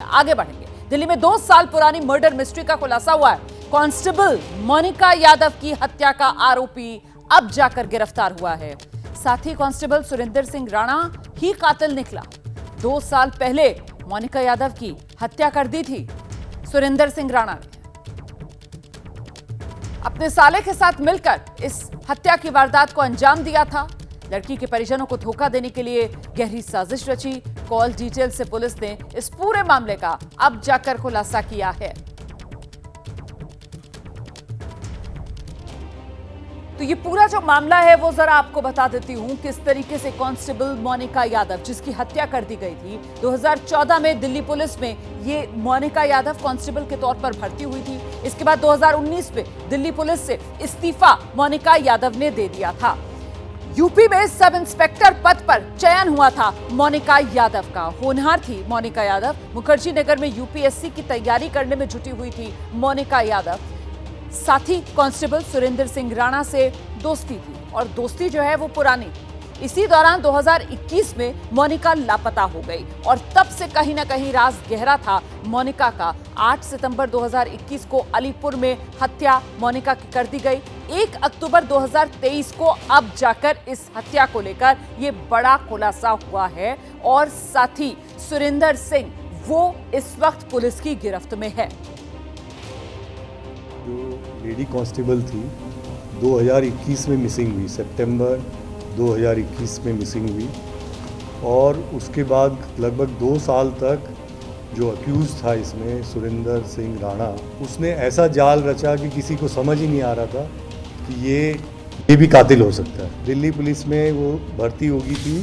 आगे बढ़ेंगे। दिल्ली में 2 साल पुरानी मर्डर मिस्ट्री का खुलासा हुआ है। कांस्टेबल मोनिका यादव की हत्या का आरोपी अब जाकर गिरफ्तार हुआ है। साथ ही कांस्टेबल सुरेंद्र सिंह राणा ही कातिल निकला। 2 साल पहले मोनिका यादव की हत्या कर दी थी सुरेंद्र सिंह राणा ने। अपने साले के साथ मिलकर इस हत्या की वारदात को अंजाम दिया था। लड़की के परिजनों को धोखा देने के लिए गहरी साजिश रची। कॉल डिटेल से पुलिस ने इस पूरे मामले का अब जाकर खुलासा किया है। तो ये पूरा जो मामला है वो जरा आपको बता देती हूं किस तरीके से कांस्टेबल मोनिका यादव, जिसकी हत्या कर दी गई थी 2014 में दिल्ली पुलिस में, ये मोनिका यादव कांस्टेबल के तौर पर भर्ती हुई थी। इसके बाद 2019 में दिल्ली पुलिस से इस्तीफा मोनिका यादव ने दे दिया था। यूपी में सब इंस्पेक्टर पद पर चयन हुआ था मोनिका यादव का। होनहार थी मोनिका यादव। मुखर्जी नगर में यूपीएससी की तैयारी करने में जुटी हुई थी मोनिका यादव। साथ ही कांस्टेबल सुरेंद्र सिंह राणा से दोस्ती थी और दोस्ती जो है वो पुरानी थी। इसी दौरान 2021 में मोनिका लापता हो गई और तब से कहीं ना कहीं राज गहरा था मोनिका का। 8 सितंबर 2021 को अलीपुर में हत्या मोनिका की कर दी गई। 1 अक्टूबर 2023 को अब जाकर इस हत्या को लेकर ये बड़ा खुलासा हुआ है और साथ ही सुरेंद्र सिंह वो इस वक्त पुलिस की गिरफ्त में है। जो लेडी कांस्टेबल थी 2021 में मिसिंग हुई, सितंबर 2021 में मिसिंग हुई और उसके बाद लगभग 2 साल तक जो अक्यूज था इसमें सुरेंद्र सिंह राणा, उसने ऐसा जाल रचा कि किसी को समझ ही नहीं आ रहा था कि ये भी कातिल हो सकता है। दिल्ली पुलिस में वो भर्ती होगी थी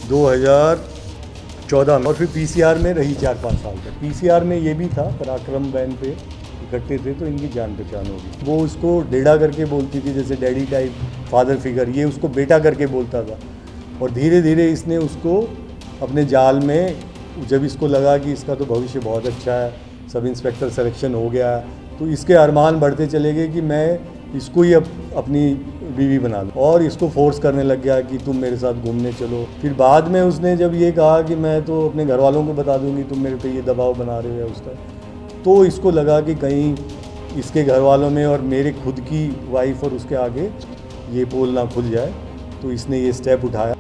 2014 में और फिर पीसीआर में रही 4-5 साल तक। पीसीआर में ये भी था, पराक्रम वैन पे इकट्ठे थे तो इनकी जान पहचान होगी। वो उसको डेडा करके बोलती थी, जैसे डैडी टाइप फादर फिगर, ये उसको बेटा करके बोलता था। और धीरे धीरे इसने उसको अपने जाल में, जब इसको लगा कि इसका तो भविष्य बहुत अच्छा है, सब इंस्पेक्टर सिलेक्शन हो गया, तो इसके अरमान बढ़ते चले गए कि मैं इसको ही अपनी बीवी बना लूँ और इसको फोर्स करने लग गया कि तुम मेरे साथ घूमने चलो। फिर बाद में उसने जब ये कहा कि मैं तो अपने घर वालों को बता दूंगी, तुम मेरे पे ये दबाव बना रहे हो उसका, तो इसको लगा कि कहीं इसके घर वालों में और मेरे खुद की वाइफ और उसके आगे ये पोल ना खुल जाए, तो इसने ये स्टेप उठाया।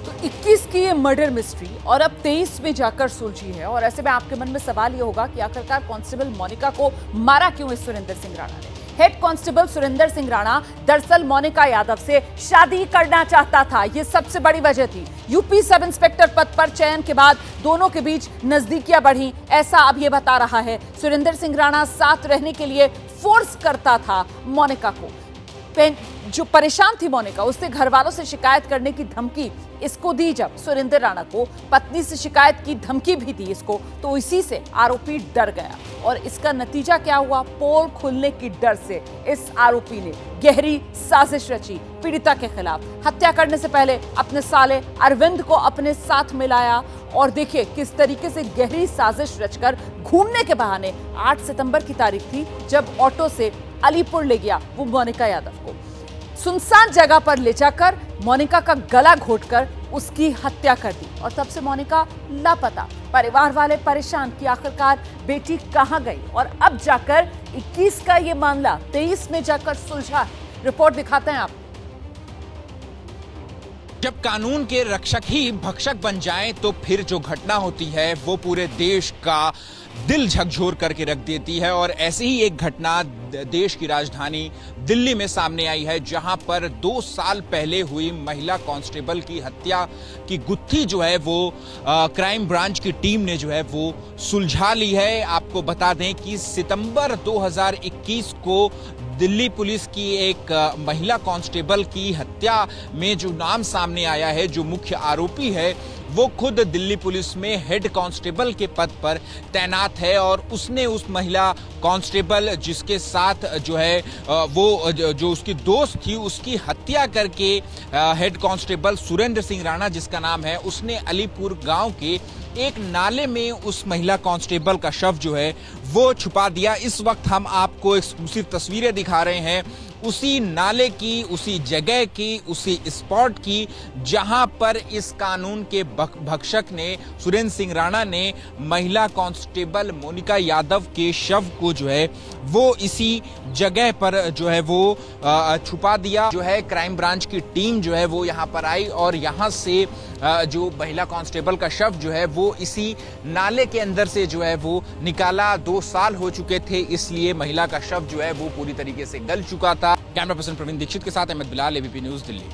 तो 21 की ये मर्डर मिस्ट्री और अब 23 में जाकर सुलझी है और ऐसे में आपके मन में सवाल ये होगा कि आखिरकार कांस्टेबल मोनिका को मारा क्यों इस सुरेंद्र सिंह राणा ने। हेड कांस्टेबल सुरेंद्र सिंह राणा दरअसल मोनिका यादव से शादी करना चाहता था, ये सबसे बड़ी वजह थी। यूपी सब इंस्पेक्टर पद पर चयन के बाद दोनों के बीच नजदीकियां बढ़ी, ऐसा अब ये बता रहा है। सुरेंद्र सिंह राणा साथ रहने के लिए फोर्स करता था मोनिका को। जो परेशान थी मोनिका, उससे घर वालों से शिकायत करने की धमकी इसको दी। जब सुरेंद्र राणा को पत्नी से शिकायत की धमकी भी दी इसको, तो इसी से आरोपी डर गया और इसका नतीजा क्या हुआ? पोल खुलने की डर से इस आरोपी ने गहरी साजिश रची पीड़िता के खिलाफ। हत्या करने से पहले अपने साले अरविंद को अपने साथ मिलाया और देखिए किस तरीके से गहरी साजिश रचकर घूमने के बहाने 8 सितंबर की तारीख थी जब ऑटो से अलीपुर ले गया वो मोनिका यादव को। सुनसान जगह पर ले जाकर मोनिका का गला घोटकर उसकी हत्या कर दी और तब से मोनिका लापता। परिवार वाले परेशान कि आखिरकार बेटी कहां गई और अब जाकर 21 का ये मामला 23 में जाकर सुलझा। रिपोर्ट दिखाते हैं आप। जब कानून के रक्षक ही भक्षक बन जाएं तो फिर जो घटना होती है वो पूरे देश का दिल झकझोर करके रख देती है। और ऐसी ही एक घटना देश की राजधानी दिल्ली में सामने आई है, जहां पर 2 साल पहले हुई महिला कांस्टेबल की हत्या की गुत्थी जो है वो क्राइम ब्रांच की टीम ने जो है वो सुलझा ली है। आपको बता दें कि सितंबर 2021 को दिल्ली पुलिस की एक महिला कांस्टेबल की हत्या में जो नाम सामने आया है, जो मुख्य आरोपी है वो खुद दिल्ली पुलिस में हेड कांस्टेबल के पद पर तैनात है और उसने उस महिला कांस्टेबल जिसके साथ जो है वो जो उसकी दोस्त थी उसकी हत्या करके हेड कांस्टेबल सुरेंद्र सिंह राणा जिसका नाम है, उसने अलीपुर गांव के एक नाले में उस महिला कांस्टेबल का शव जो है वो छुपा दिया। इस वक्त हम आपको एक्सक्लूसिव तस्वीरें दिखा रहे हैं उसी नाले की, उसी जगह की, उसी स्पॉट की जहां पर इस कानून के भक्षक ने, सुरेंद्र सिंह राणा ने महिला कांस्टेबल मोनिका यादव के शव को जो है वो इसी जगह पर जो है वो छुपा दिया। जो है क्राइम ब्रांच की टीम जो है वो यहां पर आई और यहां से जो महिला कांस्टेबल का शव जो है वो इसी नाले के अंदर से जो है वो निकाला। 2 साल हो चुके थे, इसलिए महिला का शव जो है वो पूरी तरीके से गल चुका था। कैमरा पर्सन प्रवीण दीक्षित के साथ अहमद बिलाल, एबीपी न्यूज, दिल्ली।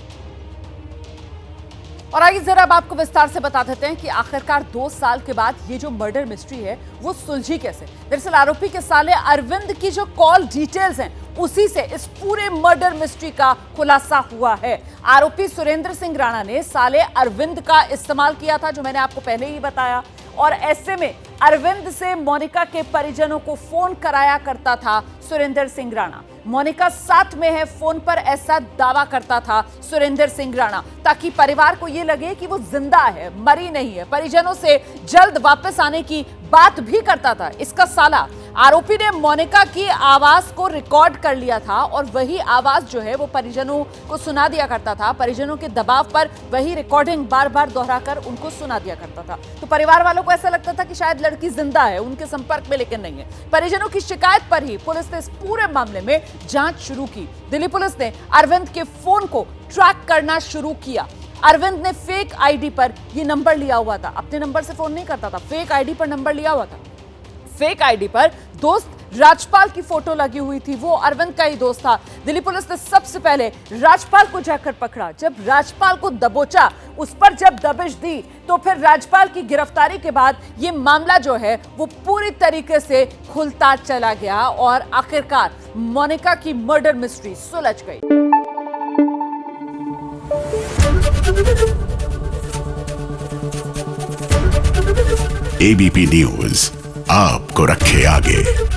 और आइए जरा अब आपको विस्तार से बता देते हैं कि आखिरकार 2 साल के बाद ये जो मर्डर मिस्ट्री है वो सुलझी कैसे। दरअसल आरोपी के साले अरविंद की जो कॉल डिटेल्स हैं उसी से इस पूरे मर्डर मिस्ट्री का खुलासा हुआ है। आरोपी सुरेंद्र सिंह राणा ने साले अरविंद का इस्तेमाल किया था, जो मैंने आपको पहले ही बताया, और ऐसे में अरविंद से मोनिका के परिजनों को फोन कराया करता था सुरेंद्र सिंह राणा। मोनिका साथ में है फोन पर, ऐसा दावा करता था सुरेंद्र सिंह राणा, ताकि परिवार को यह लगे कि वो जिंदा है, मरी नहीं है। परिजनों से जल्द वापस आने की बात भी करता था। इसका साला आरोपी ने मोनिका की आवाज को रिकॉर्ड कर लिया था और वही आवाज जो है वो परिजनों को सुना दिया करता था। परिजनों के दबाव पर वही रिकॉर्डिंग बार बार दोहराकर उनको सुना दिया करता था। तो परिवार वालों को ऐसा लगता था कि शायद लड़की जिंदा है, उनके संपर्क में लेकिन नहीं है। परिजनों की शिकायत पर ही पुलिस ने इस पूरे मामले में जांच शुरू की। दिल्ली पुलिस ने अरविंद के फोन को ट्रैक करना शुरू किया। अरविंद ने फेक आईडी पर यह नंबर लिया हुआ था, अपने नंबर से फोन नहीं करता था, फेक आईडी पर नंबर लिया हुआ था। फेक आईडी पर दोस्त राजपाल की फोटो लगी हुई थी, वो अरविंद का ही दोस्त था। दिल्ली पुलिस ने सबसे पहले राजपाल को जाकर पकड़ा। जब राजपाल को दबोचा, उस पर जब दबिश दी, तो फिर राजपाल की गिरफ्तारी के बाद ये मामला जो है वो पूरी तरीके से खुलता चला गया और आखिरकार मोनिका की मर्डर मिस्ट्री सुलझ गई। एबीपी न्यूज आपको रखे आगे।